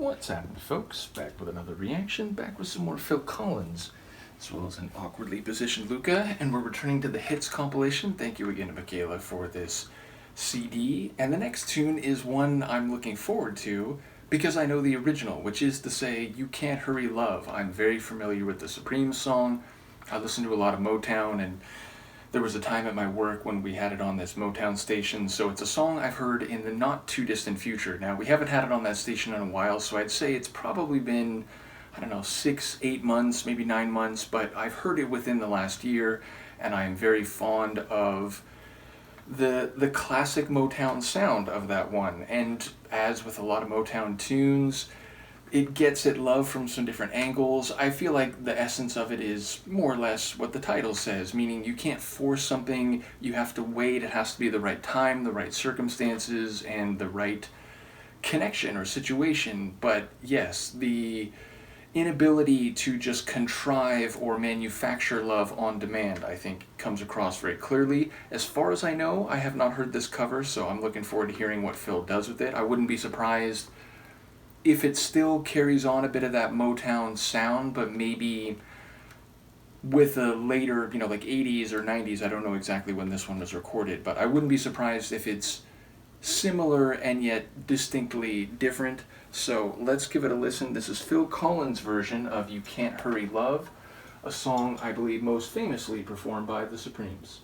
What's happening, folks? Back with another reaction, back with some more Phil Collins, as well as an awkwardly positioned Luca, and we're returning to the hits compilation. Thank you again to Michaela for this CD. And the next tune is one I'm looking forward to because I know the original, which is to say, You Can't Hurry Love. I'm very familiar with the Supremes song. I listen to a lot of Motown, and there was a time at my work when we had it on this Motown station, so it's a song I've heard in the not too distant future. Now, we haven't had it on that station in a while, so I'd say it's probably been, 6, 8 months, maybe 9 months, but I've heard it within the last year, and I'm very fond of the classic Motown sound of that one. And as with a lot of Motown tunes, it gets at love from some different angles. I feel like the essence of it is more or less what the title says, meaning you can't force something, you have to wait, it has to be the right time, the right circumstances, and the right connection or situation. But yes, the inability to just contrive or manufacture love on demand, I think, comes across very clearly. As far as I know, I have not heard this cover, so I'm looking forward to hearing what Phil does with it. I wouldn't be surprised if it still carries on a bit of that Motown sound, but maybe with a later, like 80s or 90s, I don't know exactly when this one was recorded, but I wouldn't be surprised if it's similar and yet distinctly different. So let's give it a listen. This is Phil Collins' version of You Can't Hurry Love, a song I believe most famously performed by the Supremes.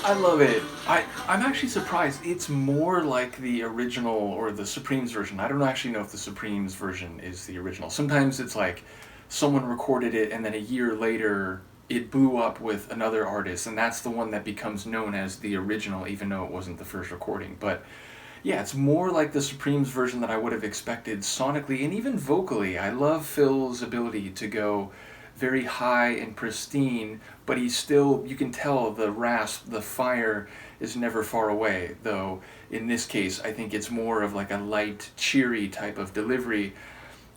I love it. I'm actually surprised. It's more like the original or the Supremes version. I don't actually know if the Supremes version is the original. Sometimes it's like someone recorded it and then a year later it blew up with another artist, and that's the one that becomes known as the original, even though it wasn't the first recording. But yeah, it's more like the Supremes version that I would have expected sonically and even vocally. I love Phil's ability to go very high and pristine, but he's still, you can tell the rasp, the fire is never far away, though in this case I think it's more of like a light, cheery type of delivery.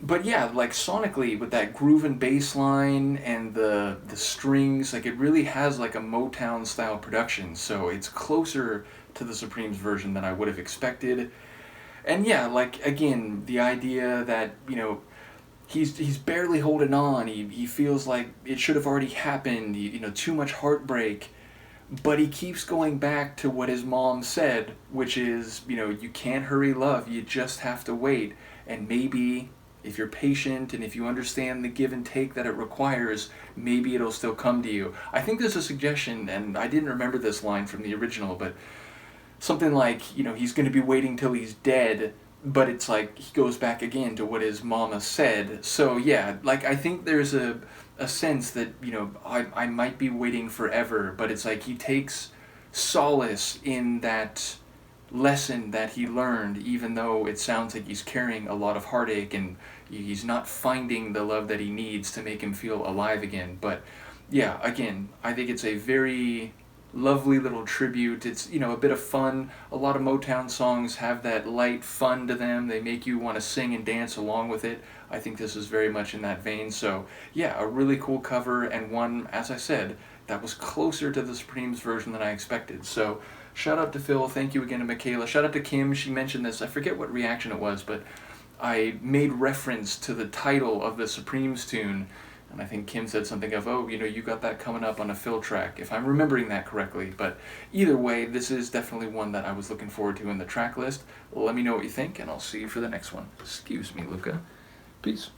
But yeah, like sonically with that groove and bass line and the strings, like it really has like a Motown style production. So it's closer to the Supremes version than I would have expected. And yeah, like again, the idea that, he's barely holding on. He feels like it should have already happened. Too much heartbreak. But he keeps going back to what his mom said, which is, you can't hurry love, you just have to wait. And maybe if you're patient and if you understand the give and take that it requires, maybe it'll still come to you. I think there's a suggestion, and I didn't remember this line from the original, but something like, he's going to be waiting till he's dead, but it's like he goes back again to what his mama said. So yeah, like I think there's a sense that, I might be waiting forever, but it's like he takes solace in that lesson that he learned, even though it sounds like he's carrying a lot of heartache and he's not finding the love that he needs to make him feel alive again. But yeah, again, I think it's a very lovely little tribute. It's, a bit of fun. A lot of Motown songs have that light fun to them. They make you want to sing and dance along with it. I think this is very much in that vein. So yeah, a really cool cover, and one, as I said, that was closer to the Supremes version than I expected. So shout out to Phil. Thank you again to Michaela. Shout out to Kim. She mentioned this. I forget what reaction it was, but I made reference to the title of the Supremes tune. And I think Kim said something of, oh, you got that coming up on a Phil track, if I'm remembering that correctly. But either way, this is definitely one that I was looking forward to in the track list. Let me know what you think, and I'll see you for the next one. Excuse me, Luca. Peace.